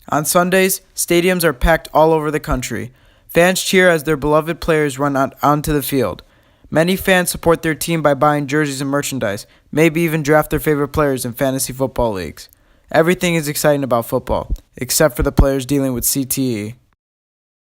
On Sundays, stadiums are packed all over the country. Fans cheer as their beloved players run out onto the field. Many fans support their team by buying jerseys and merchandise, maybe even draft their favorite players in fantasy football leagues. Everything is exciting about football, except for the players dealing with CTE.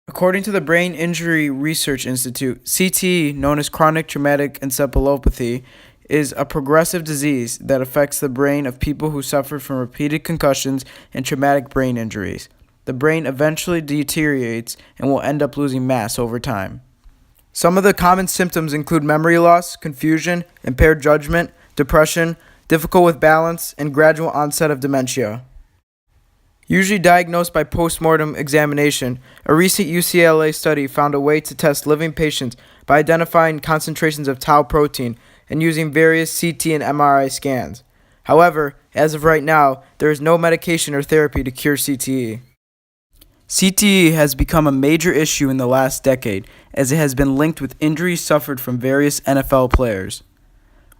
According to the Brain Injury Research Institute, CTE, known as chronic traumatic encephalopathy, is a progressive disease that affects the brain of people who suffer from repeated concussions and traumatic brain injuries. The brain eventually deteriorates and will end up losing mass over time. Some of the common symptoms include memory loss, confusion, impaired judgment, depression, difficult with balance, and gradual onset of dementia. Usually diagnosed by post-mortem examination, a recent UCLA study found a way to test living patients by identifying concentrations of tau protein and using various CT and MRI scans. However, as of right now, there is no medication or therapy to cure CTE. CTE has become a major issue in the last decade, as it has been linked with injuries suffered from various NFL players.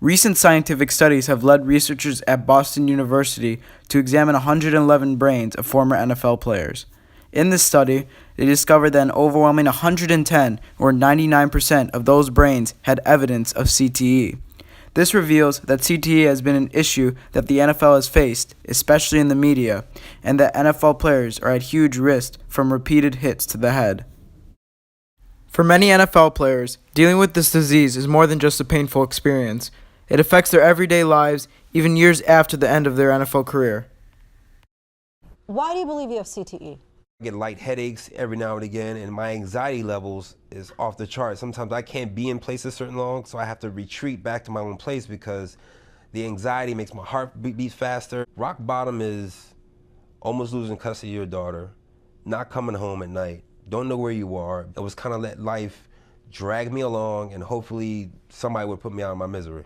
Recent scientific studies have led researchers at Boston University to examine 111 brains of former NFL players. In this study, they discovered that an overwhelming 110, or 99%, of those brains had evidence of CTE. This reveals that CTE has been an issue that the NFL has faced, especially in the media, and that NFL players are at huge risk from repeated hits to the head. For many NFL players, dealing with this disease is more than just a painful experience. It affects their everyday lives, even years after the end of their NFL career. Why do you believe you have CTE? I get light headaches every now and again, and my anxiety levels is off the chart. Sometimes I can't be in places certain long, so I have to retreat back to my own place because the anxiety makes my heart beat faster. Rock bottom is almost losing custody of your daughter, not coming home at night, don't know where you are. It was kind of let life drag me along, and hopefully somebody would put me out of my misery.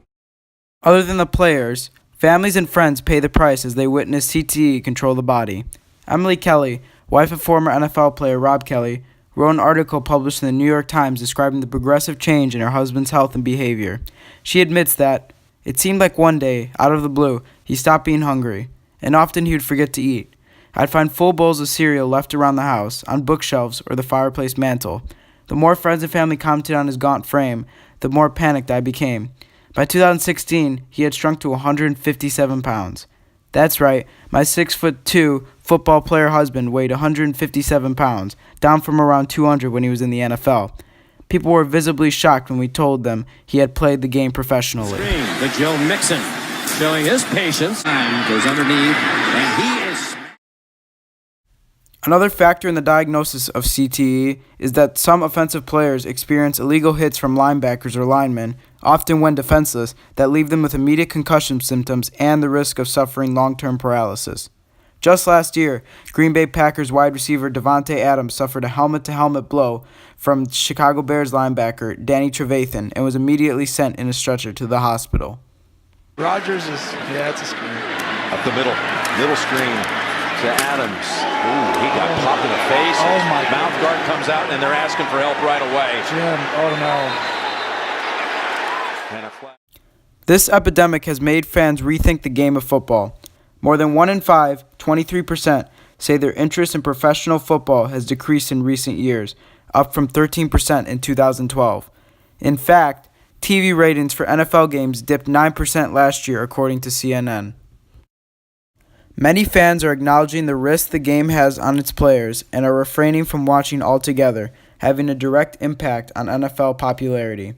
Other than the players, families and friends pay the price as they witness CTE control the body. Emily Kelly, wife of former NFL player Rob Kelly, wrote an article published in the New York Times describing the progressive change in her husband's health and behavior. She admits that it seemed like one day, out of the blue, he stopped being hungry, and often he would forget to eat. I'd find full bowls of cereal left around the house, on bookshelves, or the fireplace mantel. The more friends and family commented on his gaunt frame, the more panicked I became. By 2016, he had shrunk to 157 pounds. That's right, my 6'2" football player husband weighed 157 pounds, down from around 200 when he was in the NFL. People were visibly shocked when we told them he had played the game professionally. Screen to Joe Mixon, showing his patience. Goes underneath, and he is... Another factor in the diagnosis of CTE is that some offensive players experience illegal hits from linebackers or linemen, often when defenseless, that leave them with immediate concussion symptoms and the risk of suffering long-term paralysis. Just last year, Green Bay Packers wide receiver Davante Adams suffered a helmet-to-helmet blow from Chicago Bears linebacker Danny Trevathan and was immediately sent in a stretcher to the hospital. Rodgers it's a screen. Up the middle screen to Adams. Ooh, he got popped in the face. Oh my Mouth guard comes out, and they're asking for help right away. Jim, oh no. And a flag. This epidemic has made fans rethink the game of football. More than 1 in 5, 23%, say their interest in professional football has decreased in recent years, up from 13% in 2012. In fact, TV ratings for NFL games dipped 9% last year, according to CNN. Many fans are acknowledging the risk the game has on its players and are refraining from watching altogether, having a direct impact on NFL popularity.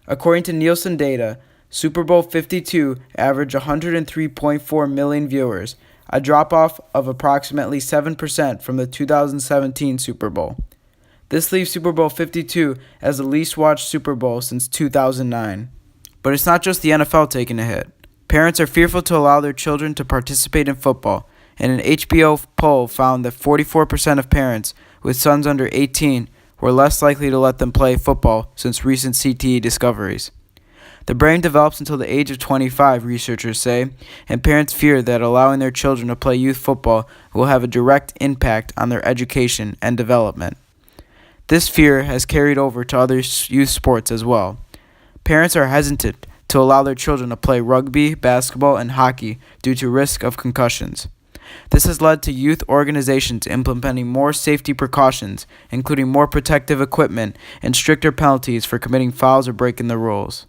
According to Nielsen data, Super Bowl 52 averaged 103.4 million viewers, a drop-off of approximately 7% from the 2017 Super Bowl. This leaves Super Bowl 52 as the least watched Super Bowl since 2009. But it's not just the NFL taking a hit. Parents are fearful to allow their children to participate in football, and an HBO poll found that 44% of parents with sons under 18 were less likely to let them play football since recent CTE discoveries. The brain develops until the age of 25, researchers say, and parents fear that allowing their children to play youth football will have a direct impact on their education and development. This fear has carried over to other youth sports as well. Parents are hesitant to allow their children to play rugby, basketball, and hockey due to risk of concussions. This has led to youth organizations implementing more safety precautions, including more protective equipment and stricter penalties for committing fouls or breaking the rules.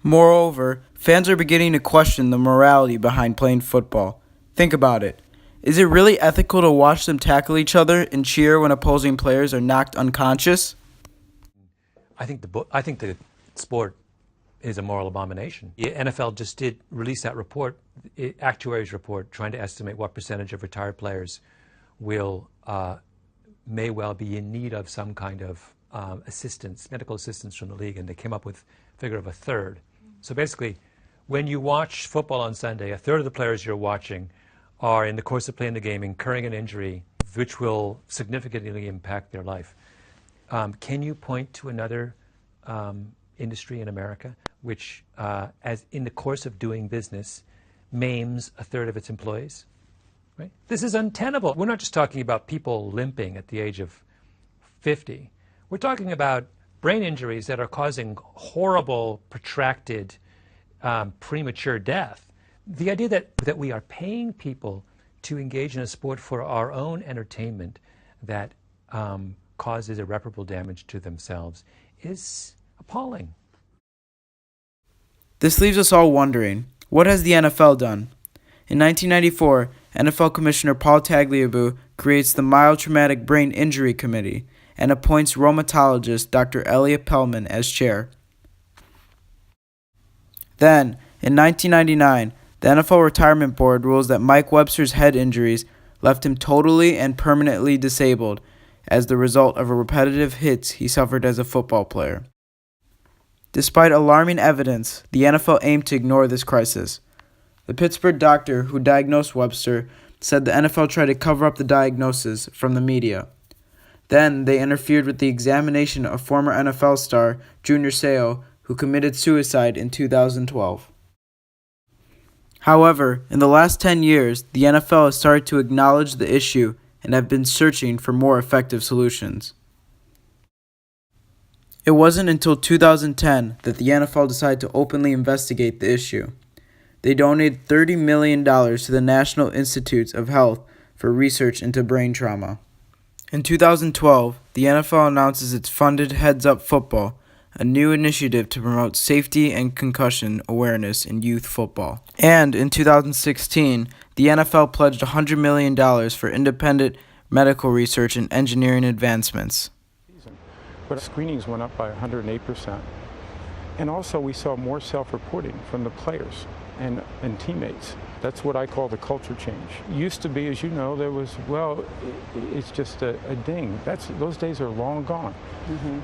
Moreover, fans are beginning to question the morality behind playing football. Think about it. Is it really ethical to watch them tackle each other and cheer when opposing players are knocked unconscious? I think the sport is a moral abomination. The NFL just did release that report, actuary's report, trying to estimate what percentage of retired players may well be in need of some kind of assistance, medical assistance from the league, and they came up with a figure of a third. So basically, when you watch football on Sunday, a third of the players you're watching are, in the course of playing the game, incurring an injury which will significantly impact their life. Can you point to another industry in America which, as in the course of doing business, maims a third of its employees? Right? This is untenable. We're not just talking about people limping at the age of 50. We're talking about brain injuries that are causing horrible, protracted, premature death. The idea that we are paying people to engage in a sport for our own entertainment that causes irreparable damage to themselves is appalling. This leaves us all wondering, what has the NFL done? In 1994, NFL Commissioner Paul Tagliabue creates the Mild Traumatic Brain Injury Committee and appoints rheumatologist Dr. Elliot Pellman as chair. Then, in 1999, the NFL Retirement Board rules that Mike Webster's head injuries left him totally and permanently disabled as the result of repetitive hits he suffered as a football player. Despite alarming evidence, the NFL aimed to ignore this crisis. The Pittsburgh doctor who diagnosed Webster said the NFL tried to cover up the diagnosis from the media. Then they interfered with the examination of former NFL star Junior Seau, who committed suicide in 2012. However, in the last 10 years, the NFL has started to acknowledge the issue and have been searching for more effective solutions. It wasn't until 2010 that the NFL decided to openly investigate the issue. They donated $30 million to the National Institutes of Health for research into brain trauma. In 2012, the NFL announces its funded Heads Up Football, a new initiative to promote safety and concussion awareness in youth football. And in 2016, the NFL pledged $100 million for independent medical research and engineering advancements. But screenings went up by 108%. And also we saw more self-reporting from the players and teammates. That's what I call the culture change. Used to be, as you know, there was, well, it's just a ding. Those days are long gone.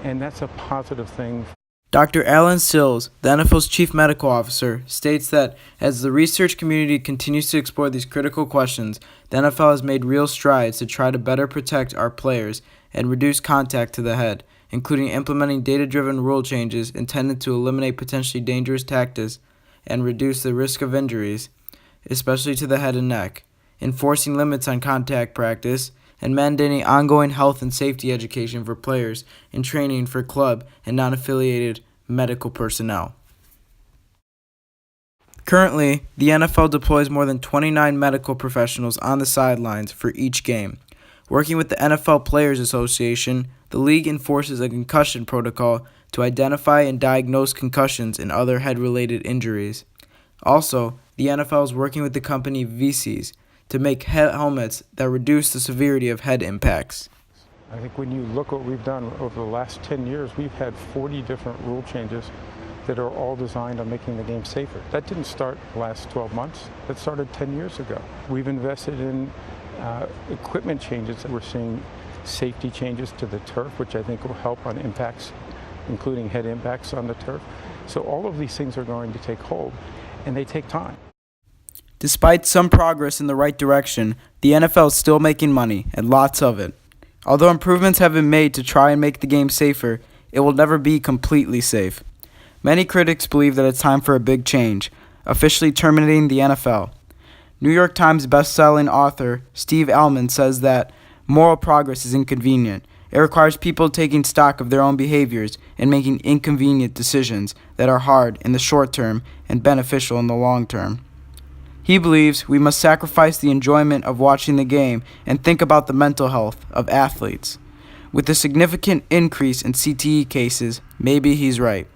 And that's a positive thing. Dr. Alan Sills, the NFL's chief medical officer, states that as the research community continues to explore these critical questions, the NFL has made real strides to try to better protect our players and reduce contact to the head, including implementing data-driven rule changes intended to eliminate potentially dangerous tactics and reduce the risk of injuries, especially to the head and neck, enforcing limits on contact practice, and mandating ongoing health and safety education for players and training for club and non-affiliated medical personnel. Currently, the NFL deploys more than 29 medical professionals on the sidelines for each game. Working with the NFL Players Association, the league enforces a concussion protocol to identify and diagnose concussions and other head-related injuries. Also, the NFL is working with the company VCs to make helmets that reduce the severity of head impacts. I think when you look what we've done over the last 10 years, we've had 40 different rule changes that are all designed on making the game safer. That didn't start the last 12 months. That started 10 years ago. We've invested in equipment changes. We're seeing safety changes to the turf, which I think will help on impacts, including head impacts on the turf. So all of these things are going to take hold, and they take time. Despite some progress in the right direction, the NFL is still making money, and lots of it. Although improvements have been made to try and make the game safer, it will never be completely safe. Many critics believe that it's time for a big change, officially terminating the NFL. New York Times best-selling author Steve Almond says that moral progress is inconvenient. It requires people taking stock of their own behaviors and making inconvenient decisions that are hard in the short term and beneficial in the long term. He believes we must sacrifice the enjoyment of watching the game and think about the mental health of athletes. With a significant increase in CTE cases, maybe he's right.